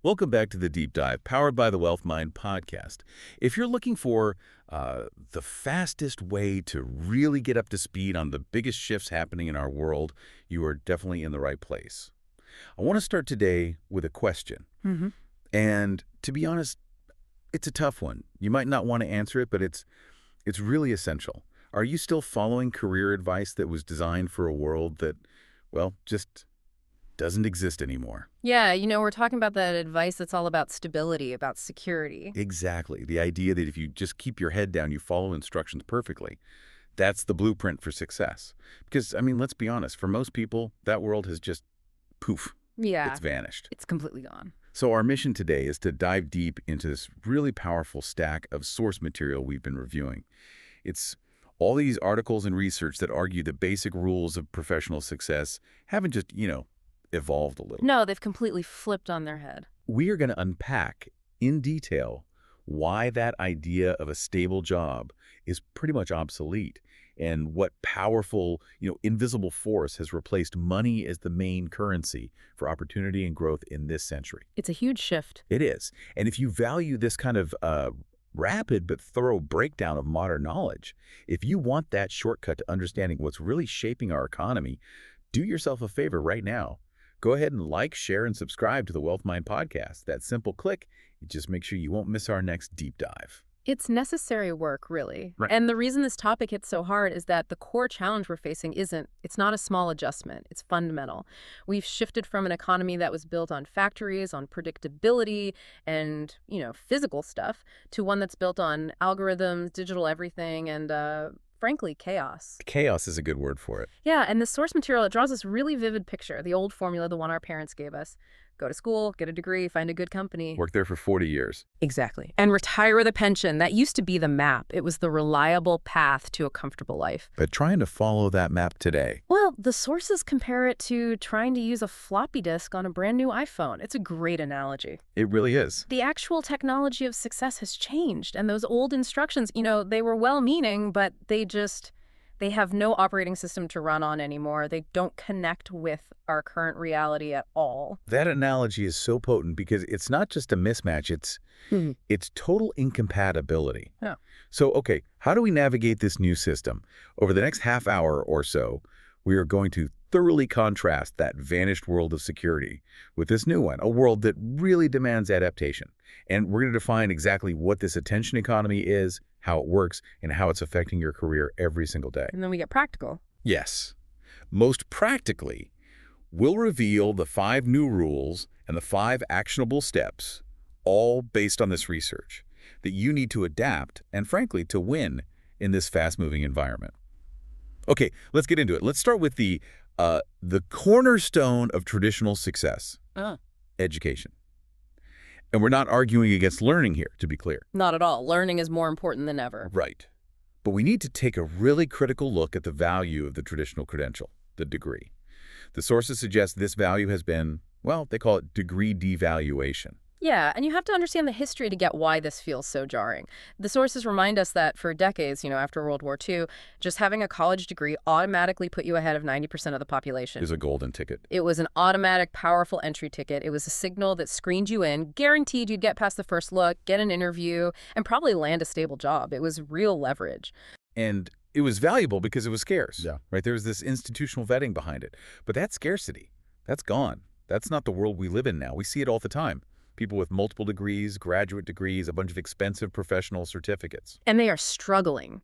Welcome back to the Deep Dive, powered by the Wealth Mind podcast. If you're looking for the fastest way to really get up to speed on the biggest shifts happening in our world, you are definitely in the right place. I want to start today with a question. hmm And to be honest, it's a tough one. You might not want to answer it, but it's really essential. Are you still following career advice that was designed for a world that, well, just doesn't exist anymore? Yeah, we're talking about that advice that's all about stability, about security. Exactly. The idea that if you just keep your head down, you follow instructions perfectly. That's the blueprint for success. Because, I mean, let's be honest, for most people, that world has just, poof, Yeah, it's vanished. it's completely gone. So our mission today is to dive deep into this really powerful stack of source material we've been reviewing. It's all these articles and research that argue the basic rules of professional success haven't just, evolved a little. No, they've completely flipped on their head. We are going to unpack in detail why that idea of a stable job is pretty much obsolete and what powerful, invisible force has replaced money as the main currency for opportunity and growth in this century. It's a huge shift. It is. And if you value this kind of rapid but thorough breakdown of modern knowledge, if you want that shortcut to understanding what's really shaping our economy, do yourself a favor right now. Go ahead and like, share, and subscribe to the Wealth Mind podcast. That simple click, just make sure you won't miss our next deep dive. It's necessary work, really. Right. And the reason this topic hits so hard is that the core challenge we're facing it's not a small adjustment. It's fundamental. We've shifted from an economy that was built on factories, on predictability, and, physical stuff, to one that's built on algorithms, digital everything, and frankly, chaos. Chaos is a good word for it. Yeah, and the source material, it draws this really vivid picture, the old formula, the one our parents gave us. Go to school, get a degree, find a good company. Worked there for 40 years. Exactly. And retire with a pension. That used to be the map. It was the reliable path to a comfortable life. But trying to follow that map today. Well, the sources compare it to trying to use a floppy disk on a brand new iPhone. It's a great analogy. It really is. The actual technology of success has changed, and those old instructions, they were well-meaning, but they have no operating system to run on anymore. They don't connect with our current reality at all. That analogy is so potent because it's not just a mismatch, it's total incompatibility. Yeah. So, okay, how do we navigate this new system? Over the next half hour or so, we are going to thoroughly contrast that vanished world of security with this new one, a world that really demands adaptation. And we're going to define exactly what this attention economy is, how it works, and how it's affecting your career every single day. And then we get practical. Yes. Most practically, we'll reveal the 5 new rules and the 5 actionable steps, all based on this research, that you need to adapt and, frankly, to win in this fast-moving environment. Okay, let's get into it. Let's start with the cornerstone of traditional success, education. And we're not arguing against learning here, to be clear. Not at all. Learning is more important than ever. Right. But we need to take a really critical look at the value of the traditional credential, the degree. The sources suggest this value has been, well, they call it degree devaluation. Yeah, and you have to understand the history to get why this feels so jarring. The sources remind us that for decades, after World War II, just having a college degree automatically put you ahead of 90% of the population. It was a golden ticket. It was an automatic, powerful entry ticket. It was a signal that screened you in, guaranteed you'd get past the first look, get an interview, and probably land a stable job. It was real leverage. And it was valuable because it was scarce. Yeah. Right? There was this institutional vetting behind it. But that scarcity, that's gone. That's not the world we live in now. We see it all the time. People with multiple degrees, graduate degrees, a bunch of expensive professional certificates. And they are struggling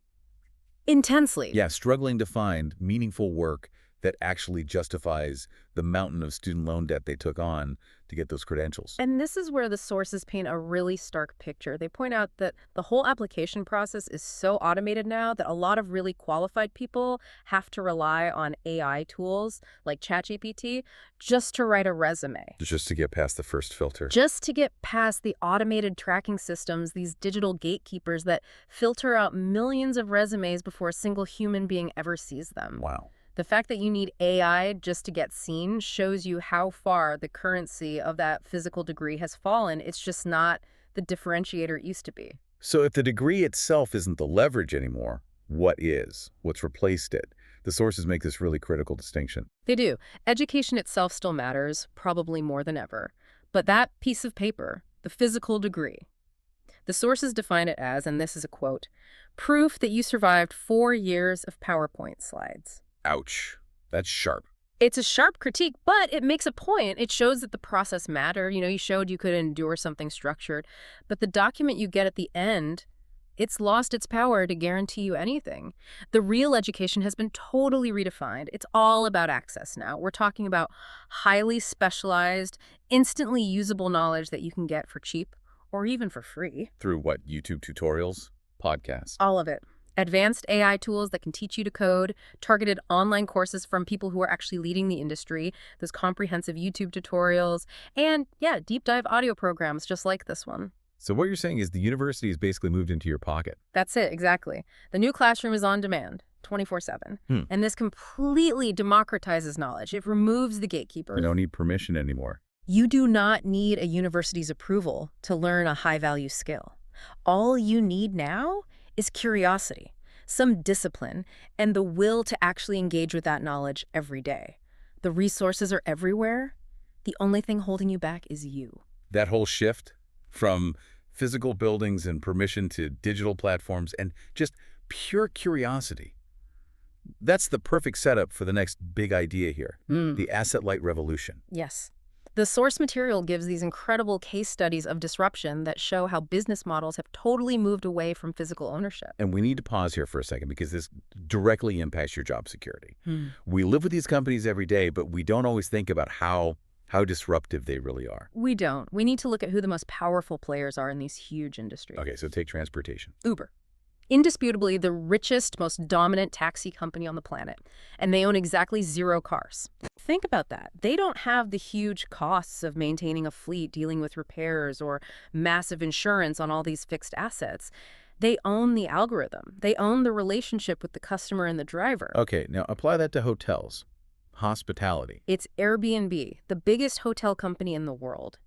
intensely. Yeah, struggling to find meaningful work that actually justifies the mountain of student loan debt they took on to get those credentials. And this is where the sources paint a really stark picture. They point out that the whole application process is so automated now that a lot of really qualified people have to rely on AI tools like ChatGPT just to write a resume. Just to get past the first filter. Just to get past the automated tracking systems, these digital gatekeepers that filter out millions of resumes before a single human being ever sees them. Wow. The fact that you need AI just to get seen shows you how far the currency of that physical degree has fallen. It's just not the differentiator it used to be. So if the degree itself isn't the leverage anymore, what is? What's replaced it? The sources make this really critical distinction. They do. Education itself still matters, probably more than ever. But that piece of paper, the physical degree, the sources define it as, and this is a quote, proof that you survived 4 years of PowerPoint slides. Ouch. That's sharp. It's a sharp critique, but it makes a point. It shows that the process mattered. You showed you could endure something structured. But the document you get at the end, it's lost its power to guarantee you anything. The real education has been totally redefined. It's all about access now. We're talking about highly specialized, instantly usable knowledge that you can get for cheap or even for free. Through what? YouTube tutorials? Podcasts? All of it. Advanced AI tools that can teach you to code, targeted online courses from people who are actually leading the industry, those comprehensive YouTube tutorials, and, yeah, deep dive audio programs just like this one. So what you're saying is the university has basically moved into your pocket. That's it, exactly. The new classroom is on demand, 24/7. And this completely democratizes knowledge. It removes the gatekeepers. You don't need permission anymore. You do not need a university's approval to learn a high-value skill. All you need now is curiosity, some discipline, and the will to actually engage with that knowledge every day. The resources are everywhere. The only thing holding you back is you. That whole shift from physical buildings and permission to digital platforms and just pure curiosity. That's the perfect setup for the next big idea here, the asset-light revolution. Yes. The source material gives these incredible case studies of disruption that show how business models have totally moved away from physical ownership. And we need to pause here for a second because this directly impacts your job security. We live with these companies every day, but we don't always think about how disruptive they really are. We don't. We need to look at who the most powerful players are in these huge industries. Okay, so take transportation. Uber. Indisputably the richest, most dominant taxi company on the planet, and they own exactly 0 cars. Think about that. They don't have the huge costs of maintaining a fleet, dealing with repairs, or massive insurance on all these fixed assets. They own the algorithm. They own the relationship with the customer and the driver. Okay, now apply that to hotels, hospitality. It's Airbnb, the biggest hotel company in the world.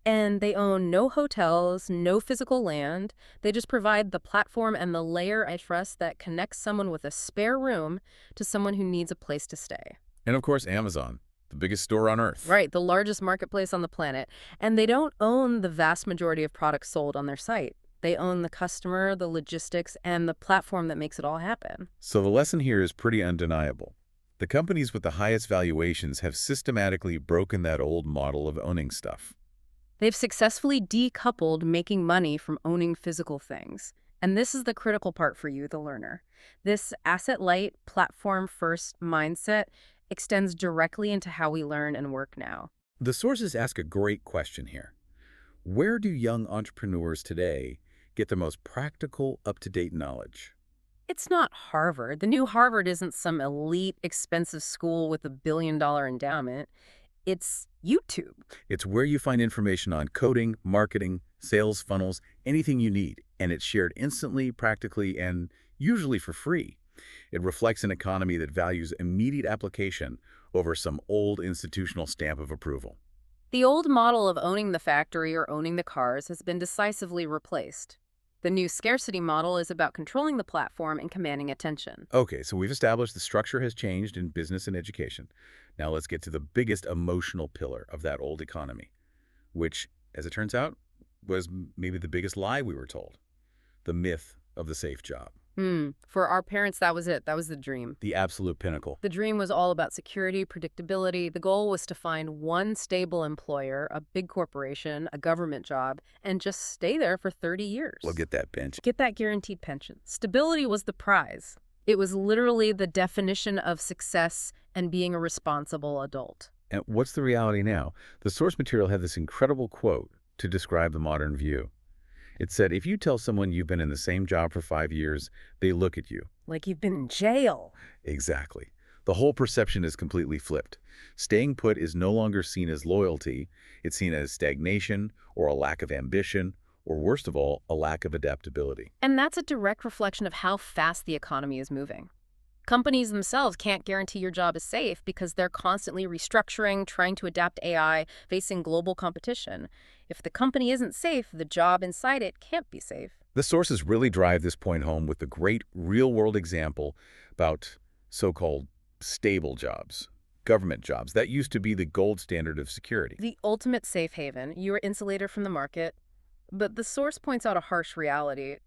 And they own no hotels, no physical land. They just provide the platform and the layer of trust that connects someone with a spare room to someone who needs a place to stay. And of course, Amazon, the biggest store on earth. Right, the largest marketplace on the planet. And they don't own the vast majority of products sold on their site. They own the customer, the logistics, and the platform that makes it all happen. So the lesson here is pretty undeniable. The companies with the highest valuations have systematically broken that old model of owning stuff. They've successfully decoupled making money from owning physical things. And this is the critical part for you, the learner. This asset-light, platform-first mindset extends directly into how we learn and work now. The sources ask a great question here. Where do young entrepreneurs today get the most practical, up-to-date knowledge? It's not Harvard. The new Harvard isn't some elite, expensive school with $1 billion endowment. It's YouTube. It's where you find information on coding, marketing, sales funnels, anything you need, and it's shared instantly, practically, and usually for free. It reflects an economy that values immediate application over some old institutional stamp of approval. The old model of owning the factory or owning the cars has been decisively replaced. The new scarcity model is about controlling the platform and commanding attention. Okay, so we've established the structure has changed in business and education. Now let's get to the biggest emotional pillar of that old economy, which, as it turns out, was maybe the biggest lie we were told. The myth of the safe job. For our parents, that was it. That was the dream. The absolute pinnacle. The dream was all about security, predictability. The goal was to find one stable employer, a big corporation, a government job, and just stay there for 30 years. We'll get that pension. Get that guaranteed pension. Stability was the prize. It was literally the definition of success and being a responsible adult. And what's the reality now? The source material had this incredible quote to describe the modern view. It said, if you tell someone you've been in the same job for 5 years, they look at you. Like you've been in jail. Exactly. The whole perception is completely flipped. Staying put is no longer seen as loyalty. It's seen as stagnation or a lack of ambition, or worst of all, a lack of adaptability. And that's a direct reflection of how fast the economy is moving. Companies themselves can't guarantee your job is safe because they're constantly restructuring, trying to adapt AI, facing global competition. If the company isn't safe, the job inside it can't be safe. The sources really drive this point home with the great real-world example about so-called stable jobs. Government jobs. That used to be the gold standard of security. The ultimate safe haven. You are insulated from the market. But the source points out a harsh reality.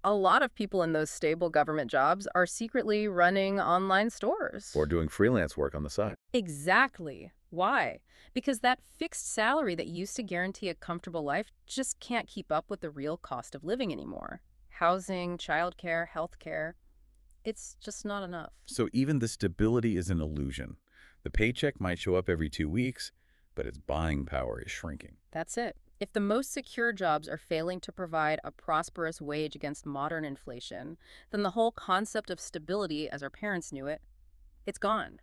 A lot of people in those stable government jobs are secretly running online stores. Or doing freelance work on the side. Exactly. Why? Because that fixed salary that used to guarantee a comfortable life just can't keep up with the real cost of living anymore. Housing, childcare, healthcare. It's just not enough. So even the stability is an illusion. The paycheck might show up every 2 weeks, but its buying power is shrinking. That's it. If the most secure jobs are failing to provide a prosperous wage against modern inflation, then the whole concept of stability, as our parents knew it, it's gone.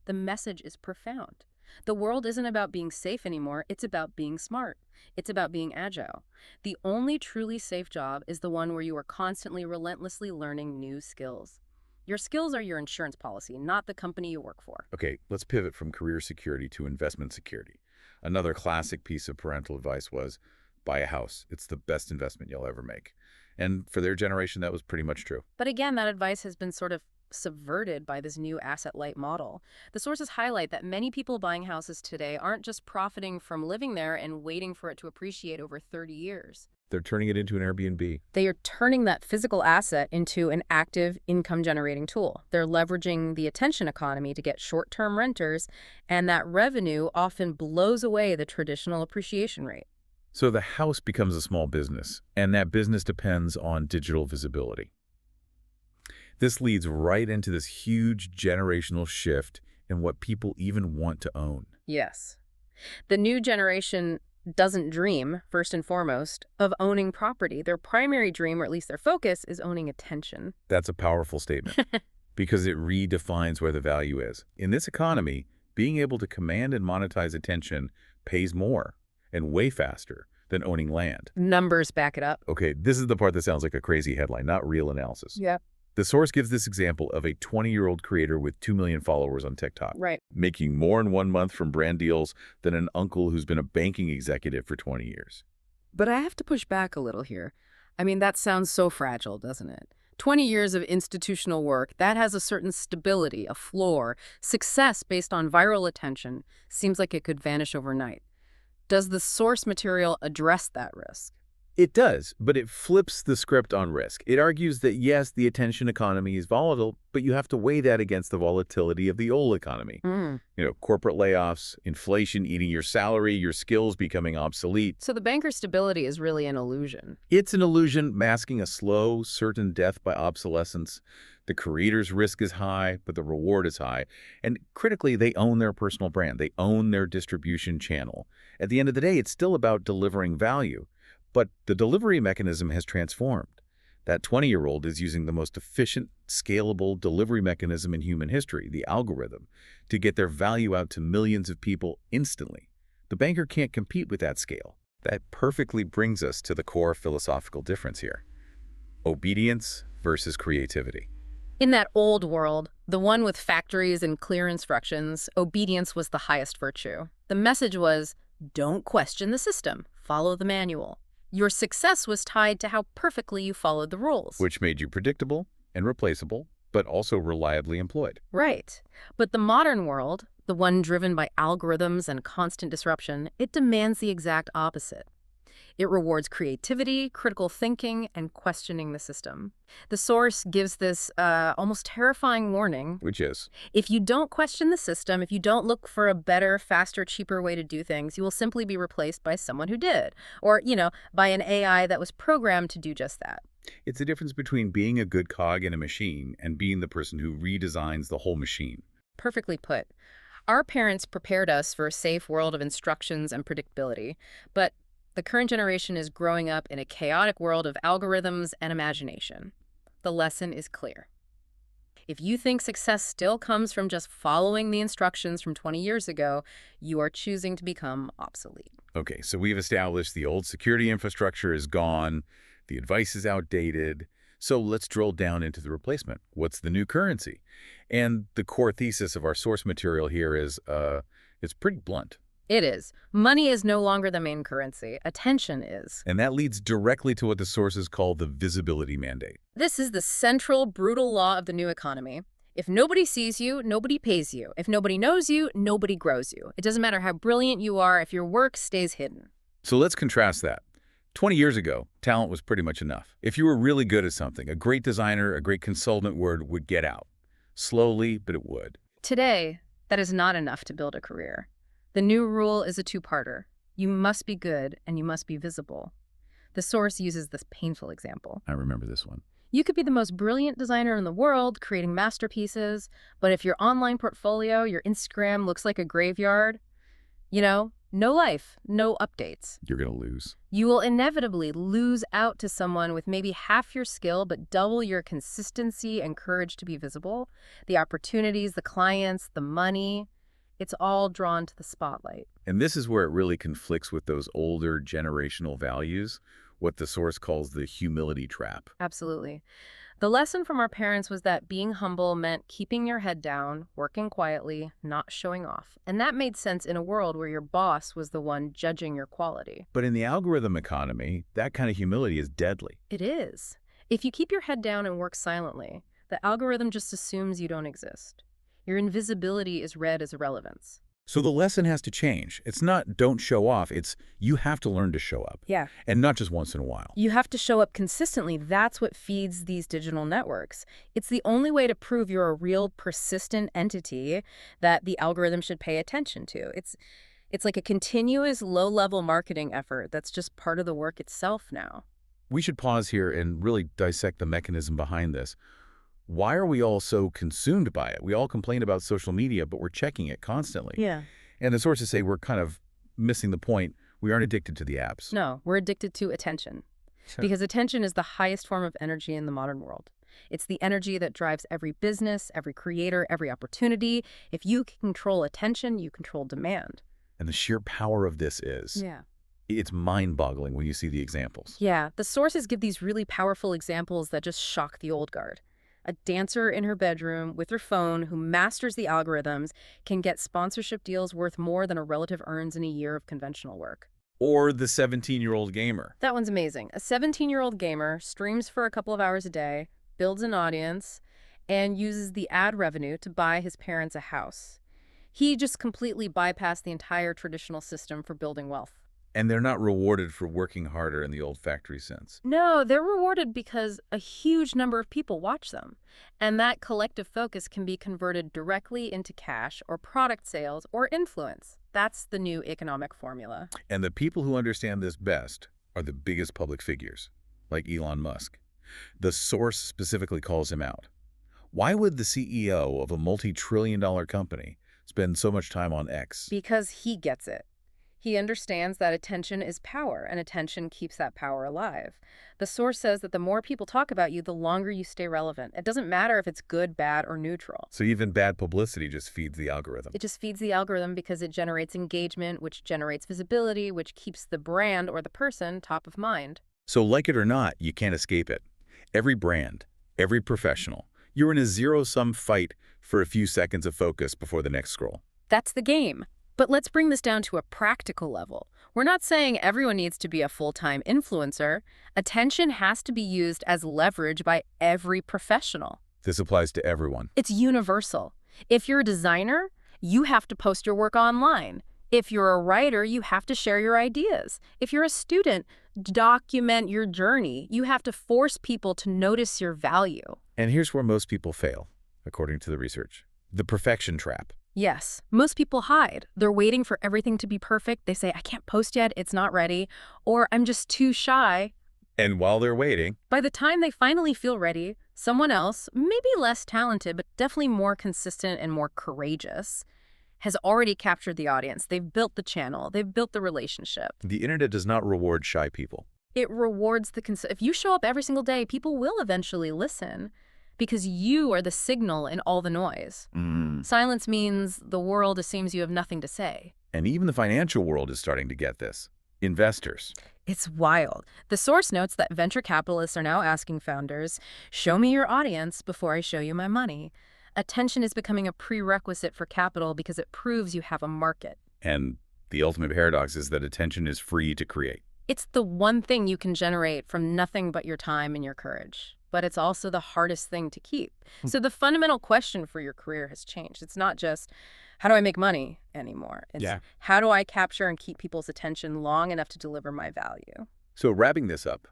The message is profound. The world isn't about being safe anymore, it's about being smart. It's about being agile. The only truly safe job is the one where you are constantly, relentlessly learning new skills. Your skills are your insurance policy, not the company you work for. Okay, let's pivot from career security to investment security. Another classic piece of parental advice was, buy a house. It's the best investment you'll ever make. And for their generation, that was pretty much true. But again, that advice has been sort of subverted by this new asset-light model. The sources highlight that many people buying houses today aren't just profiting from living there and waiting for it to appreciate over 30 years. They're turning it into an Airbnb. They are turning that physical asset into an active income-generating tool. They're leveraging the attention economy to get short-term renters, and that revenue often blows away the traditional appreciation rate. So the house becomes a small business, and that business depends on digital visibility. This leads right into this huge generational shift in what people even want to own. Yes. The new generation doesn't dream, first and foremost, of owning property. Their primary dream, or at least their focus, is owning attention. That's a powerful statement because it redefines where the value is. In this economy, being able to command and monetize attention pays more and way faster than owning land. Numbers back it up. Okay, this is the part that sounds like a crazy headline, not real analysis. Yeah. The source gives this example of a 20-year-old creator with 2 million followers on TikTok, Right. making more in 1 month from brand deals than an uncle who's been a banking executive for 20 years. But I have to push back a little here. I mean, that sounds so fragile, doesn't it? 20 years of institutional work, that has a certain stability, a floor. Success based on viral attention seems like it could vanish overnight. Does the source material address that risk? It does, but it flips the script on risk. It argues that, yes, the attention economy is volatile, but you have to weigh that against the volatility of the old economy. Corporate layoffs, inflation eating your salary, your skills becoming obsolete. So the banker's stability is really an illusion. It's an illusion masking a slow, certain death by obsolescence. The creator's risk is high, but the reward is high. And critically, they own their personal brand. They own their distribution channel. At the end of the day, it's still about delivering value. But the delivery mechanism has transformed. That 20-year-old is using the most efficient, scalable delivery mechanism in human history, the algorithm, to get their value out to millions of people instantly. The banker can't compete with that scale. That perfectly brings us to the core philosophical difference here. Obedience versus creativity. In that old world, the one with factories and clear instructions, obedience was the highest virtue. The message was, don't question the system, follow the manual. Your success was tied to how perfectly you followed the rules. Which made you predictable and replaceable, but also reliably employed. Right. But the modern world, the one driven by algorithms and constant disruption, it demands the exact opposite. It rewards creativity, critical thinking, and questioning the system. The source gives this almost terrifying warning. Which is? If you don't question the system, if you don't look for a better, faster, cheaper way to do things, you will simply be replaced by someone who did. Or, by an AI that was programmed to do just that. It's the difference between being a good cog in a machine and being the person who redesigns the whole machine. Perfectly put. Our parents prepared us for a safe world of instructions and predictability, but the current generation is growing up in a chaotic world of algorithms and imagination. The lesson is clear. If you think success still comes from just following the instructions from 20 years ago, you are choosing to become obsolete. Okay, so we've established the old security infrastructure is gone, the advice is outdated, so let's drill down into the replacement. What's the new currency? And the core thesis of our source material here is, it's pretty blunt. It is. Money is no longer the main currency. Attention is. And that leads directly to what the sources call the visibility mandate. This is the central, brutal law of the new economy. If nobody sees you, nobody pays you. If nobody knows you, nobody grows you. It doesn't matter how brilliant you are if your work stays hidden. So let's contrast that. 20 years ago, talent was pretty much enough. If you were really good at something, a great designer, a great consultant word would get out. Slowly, but it would. Today, that is not enough to build a career. The new rule is a two-parter. You must be good and you must be visible. The source uses this painful example. I remember this one. You could be the most brilliant designer in the world, creating masterpieces, but if your online portfolio, your Instagram looks like a graveyard, no life, no updates. You're going to lose. You will inevitably lose out to someone with maybe half your skill, but double your consistency and courage to be visible. The opportunities, the clients, the money, it's all drawn to the spotlight. And this is where it really conflicts with those older generational values, what the source calls the humility trap. Absolutely. The lesson from our parents was that being humble meant keeping your head down, working quietly, not showing off. And that made sense in a world where your boss was the one judging your quality. But in the algorithm economy, that kind of humility is deadly. It is. If you keep your head down and work silently, the algorithm just assumes you don't exist. Your invisibility is read as irrelevance. So the lesson has to change. It's not don't show off, it's you have to learn to show up. Yeah. And not just once in a while. You have to show up consistently. That's what feeds these digital networks. It's the only way to prove you're a real, persistent entity that the algorithm should pay attention to. It's like a continuous, low-level marketing effort that's just part of the work itself now. We should pause here and really dissect the mechanism behind this. Why are we all so consumed by it? We all complain about social media, but we're checking it constantly. Yeah. And the sources say we're kind of missing the point. We aren't addicted to the apps. No, we're addicted to attention. Sure. Because attention is the highest form of energy in the modern world. It's the energy that drives every business, every creator, every opportunity. If you can control attention, you control demand. And the sheer power of this is, it's mind-boggling when you see the examples. Yeah, the sources give these really powerful examples that just shock the old guard. A dancer in her bedroom with her phone who masters the algorithms can get sponsorship deals worth more than a relative earns in a year of conventional work. Or the 17-year-old gamer. That one's amazing. A 17-year-old gamer streams for a couple of hours a day, builds an audience, and uses the ad revenue to buy his parents a house. He just completely bypassed the entire traditional system for building wealth. And they're not rewarded for working harder in the old factory sense. No, they're rewarded because a huge number of people watch them. And that collective focus can be converted directly into cash or product sales or influence. That's the new economic formula. And the people who understand this best are the biggest public figures, like Elon Musk. The source specifically calls him out. Why would the CEO of a multi-trillion-dollar company spend so much time on X? Because he gets it. He understands that attention is power, and attention keeps that power alive. The source says that the more people talk about you, the longer you stay relevant. It doesn't matter if it's good, bad, or neutral. So even bad publicity just feeds the algorithm. It just feeds the algorithm because it generates engagement, which generates visibility, which keeps the brand or the person top of mind. So like it or not, you can't escape it. Every brand, every professional, you're in a zero-sum fight for a few seconds of focus before the next scroll. That's the game. But let's bring this down to a practical level. We're not saying everyone needs to be a full-time influencer. Attention has to be used as leverage by every professional. This applies to everyone. It's universal. If you're a designer, you have to post your work online. If you're a writer, you have to share your ideas. If you're a student, document your journey. You have to force people to notice your value. And here's where most people fail, according to the research. The perfection trap. Yes, most people hide. They're waiting for everything to be perfect. They say, I can't post yet, it's not ready, or I'm just too shy. And while they're waiting, By the time they finally feel ready, someone else, maybe less talented, but definitely more consistent and more courageous, has already captured the audience. They've built the channel. They've built the relationship. the internet does not reward shy people. It rewards if you show up every single day, people will eventually listen because you are the signal in all the noise. Silence means the world assumes you have nothing to say. And even the financial world is starting to get this. Investors. It's wild. The source notes that venture capitalists are now asking founders, show me your audience before I show you my money. Attention is becoming a prerequisite for capital because it proves you have a market. And the ultimate paradox is that attention is free to create. It's the one thing you can generate from nothing but your time and your courage. but it's also the hardest thing to keep. So the fundamental question for your career has changed. It's not just, how do I make money anymore? It's, Yeah. how do I capture and keep people's attention long enough to deliver my value? So wrapping this up,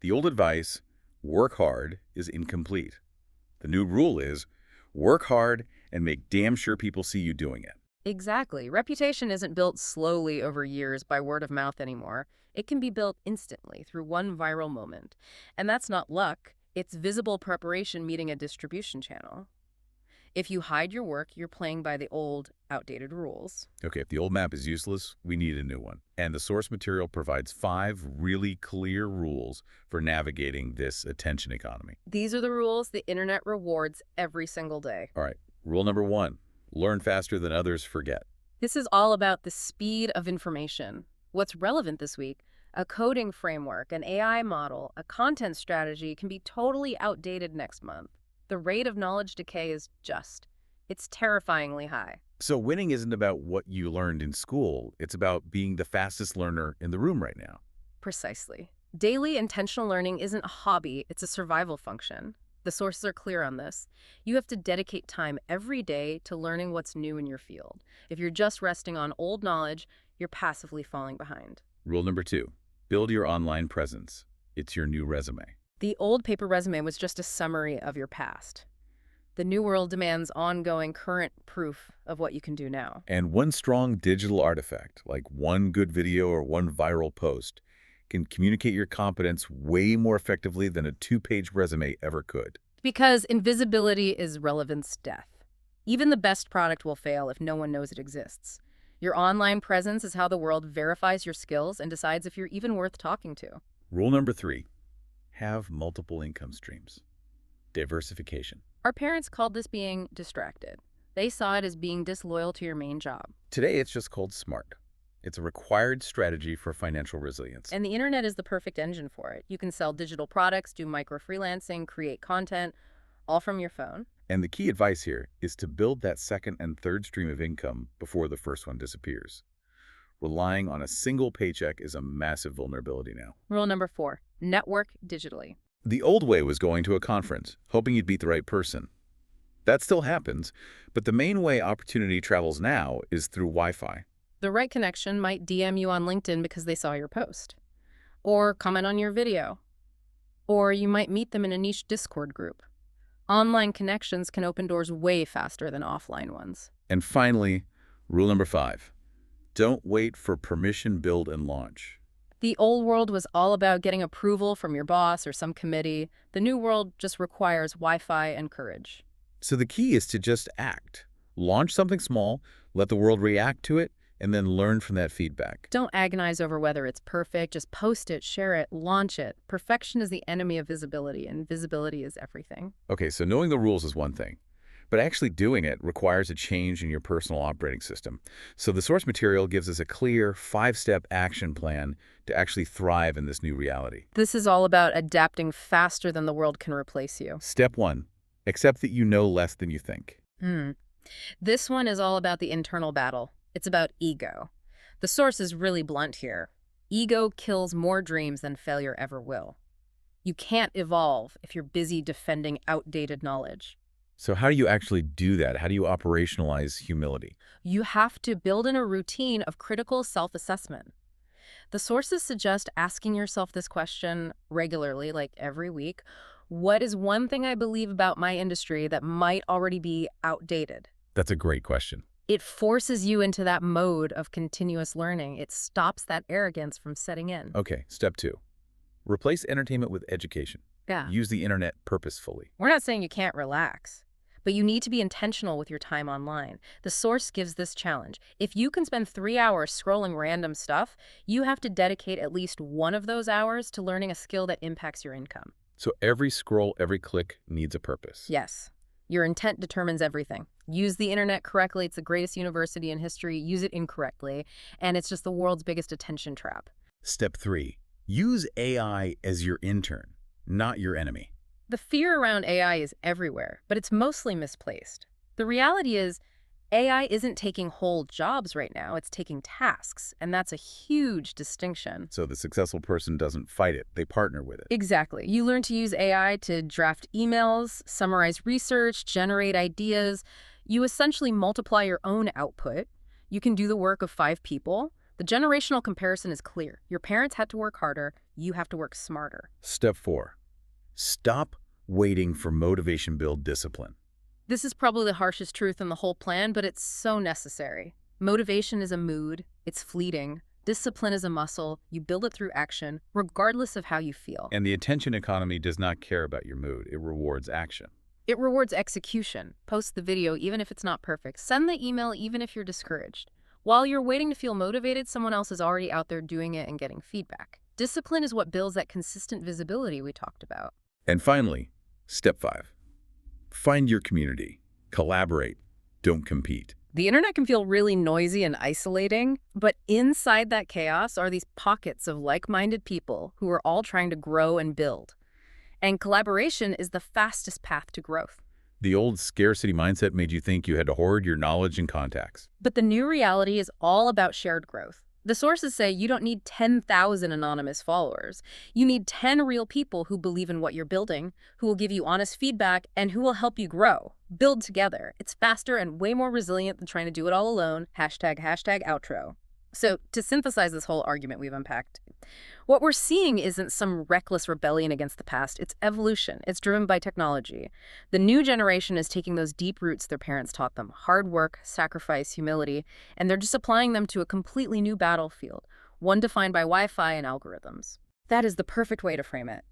the old advice, work hard, is incomplete. The new rule is, work hard and make damn sure people see you doing it. Exactly. Reputation isn't built slowly over years by word of mouth anymore. It can be built instantly through one viral moment. And that's not luck. It's visible preparation meeting a distribution channel. If you hide your work, you're playing by the old, outdated rules. Okay, if the old map is useless, we need a new one. And the source material provides 5 really clear rules for navigating this attention economy. These are the rules the internet rewards every single day. All right, rule number 1, learn faster than others forget. This is all about the speed of information. What's relevant this week? A coding framework, an AI model, a content strategy can be totally outdated next month. The rate of knowledge decay is it's terrifyingly high. So winning isn't about what you learned in school. It's about being the fastest learner in the room right now. Precisely. Daily intentional learning isn't a hobby, it's a survival function. The sources are clear on this. You have to dedicate time every day to learning what's new in your field. If you're just resting on old knowledge, you're passively falling behind. Rule number 2, build your online presence. It's your new resume. The old paper resume was just a summary of your past. The new world demands ongoing, current proof of what you can do now. And one strong digital artifact, like one good video or one viral post, can communicate your competence way more effectively than a 2-page resume ever could. Because invisibility is relevance death. Even the best product will fail if no one knows it exists. Your online presence is how the world verifies your skills and decides if you're even worth talking to. Rule number 3, have multiple income streams. Diversification. Our parents called this being distracted. They saw it as being disloyal to your main job. Today, it's just called SMART. It's a required strategy for financial resilience. And the internet is the perfect engine for it. You can sell digital products, do micro-freelancing, create content, all from your phone. And the key advice here is to build that second and third stream of income before the first one disappears. Relying on a single paycheck is a massive vulnerability now. Rule number 4, network digitally. The old way was going to a conference, hoping you'd meet the right person. That still happens, but the main way opportunity travels now is through Wi-Fi. The right connection might DM you on LinkedIn because they saw your post, or comment on your video, or you might meet them in a niche Discord group. Online connections can open doors way faster than offline ones. And finally, rule number 5, don't wait for permission, build, and launch. The old world was all about getting approval from your boss or some committee. The new world just requires Wi-Fi and courage. So the key is to just act. Launch something small, let the world react to it, and then learn from that feedback. Don't agonize over whether it's perfect. Just post it, share it, launch it. Perfection is the enemy of visibility, and visibility is everything. Okay, so knowing the rules is one thing, but actually doing it requires a change in your personal operating system. So the source material gives us a clear 5-step action plan to actually thrive in this new reality. This is all about adapting faster than the world can replace you. Step 1, accept that you know less than you think. This one is all about the internal battle. It's about ego. The source is really blunt here. Ego kills more dreams than failure ever will. You can't evolve if you're busy defending outdated knowledge. So how do you actually do that? How do you operationalize humility? You have to build in a routine of critical self-assessment. The sources suggest asking yourself this question regularly, like every week. What is one thing I believe about my industry that might already be outdated? That's a great question. It forces you into that mode of continuous learning. It stops that arrogance from setting in. Okay, step 2, replace entertainment with education. Yeah. Use the internet purposefully. We're not saying you can't relax, but you need to be intentional with your time online. The source gives this challenge. If you can spend 3 hours scrolling random stuff, you have to dedicate at least one of those hours to learning a skill that impacts your income. So every scroll, every click needs a purpose. Yes. Your intent determines everything. Use the internet correctly. It's the greatest university in history. Use it incorrectly, and it's just the world's biggest attention trap. Step 3, use AI as your intern, not your enemy. The fear around AI is everywhere, but it's mostly misplaced. The reality is, AI isn't taking whole jobs right now, it's taking tasks, and that's a huge distinction. So the successful person doesn't fight it, they partner with it. Exactly. You learn to use AI to draft emails, summarize research, generate ideas. You essentially multiply your own output. You can do the work of 5 people. The generational comparison is clear. Your parents had to work harder, you have to work smarter. Step 4. Stop waiting for motivation build discipline. This is probably the harshest truth in the whole plan, but it's so necessary. Motivation is a mood, it's fleeting. Discipline is a muscle, you build it through action, regardless of how you feel. And the attention economy does not care about your mood, it rewards action. It rewards execution. Post the video even if it's not perfect. Send the email even if you're discouraged. While you're waiting to feel motivated, someone else is already out there doing it and getting feedback. Discipline is what builds that consistent visibility we talked about. And finally, step 5. Find your community. Collaborate. Don't compete. The internet can feel really noisy and isolating, but inside that chaos are these pockets of like-minded people who are all trying to grow and build. And collaboration is the fastest path to growth. The old scarcity mindset made you think you had to hoard your knowledge and contacts. But the new reality is all about shared growth. The sources say you don't need 10,000 anonymous followers. You need 10 real people who believe in what you're building, who will give you honest feedback, and who will help you grow. Build together. It's faster and way more resilient than trying to do it all alone. Hashtag outro. So to synthesize this whole argument we've unpacked, what we're seeing isn't some reckless rebellion against the past. It's evolution. It's driven by technology. The new generation is taking those deep roots their parents taught them, hard work, sacrifice, humility, and they're just applying them to a completely new battlefield, one defined by Wi-Fi and algorithms. That is the perfect way to frame it.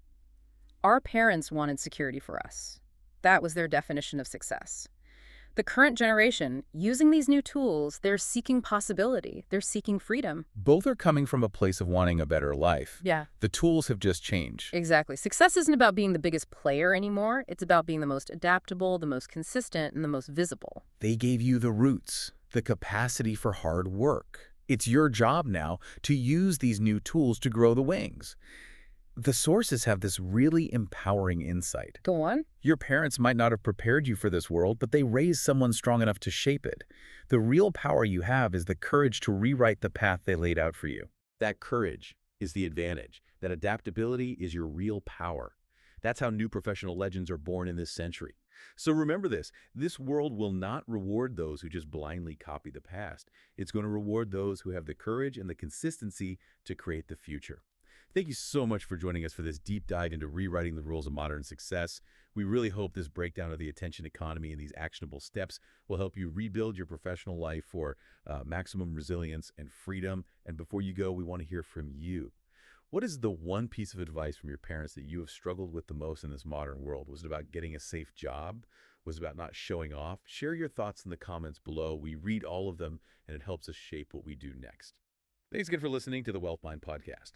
Our parents wanted security for us. That was their definition of success. The current generation, using these new tools, they're seeking possibility. They're seeking freedom. Both are coming from a place of wanting a better life. Yeah. The tools have just changed. Exactly. Success isn't about being the biggest player anymore. It's about being the most adaptable, the most consistent, and the most visible. They gave you the roots, the capacity for hard work. It's your job now to use these new tools to grow the wings. The sources have this really empowering insight. Go on. Your parents might not have prepared you for this world, but they raised someone strong enough to shape it. The real power you have is the courage to rewrite the path they laid out for you. That courage is the advantage. That adaptability is your real power. That's how new professional legends are born in this century. So remember this world will not reward those who just blindly copy the past. It's going to reward those who have the courage and the consistency to create the future. Thank you so much for joining us for this deep dive into rewriting the rules of modern success. We really hope this breakdown of the attention economy and these actionable steps will help you rebuild your professional life for maximum resilience and freedom. And before you go, we want to hear from you. What is the one piece of advice from your parents that you have struggled with the most in this modern world? Was it about getting a safe job? Was it about not showing off? Share your thoughts in the comments below. We read all of them, and it helps us shape what we do next. Thanks again for listening to the Wealth Mind Podcast.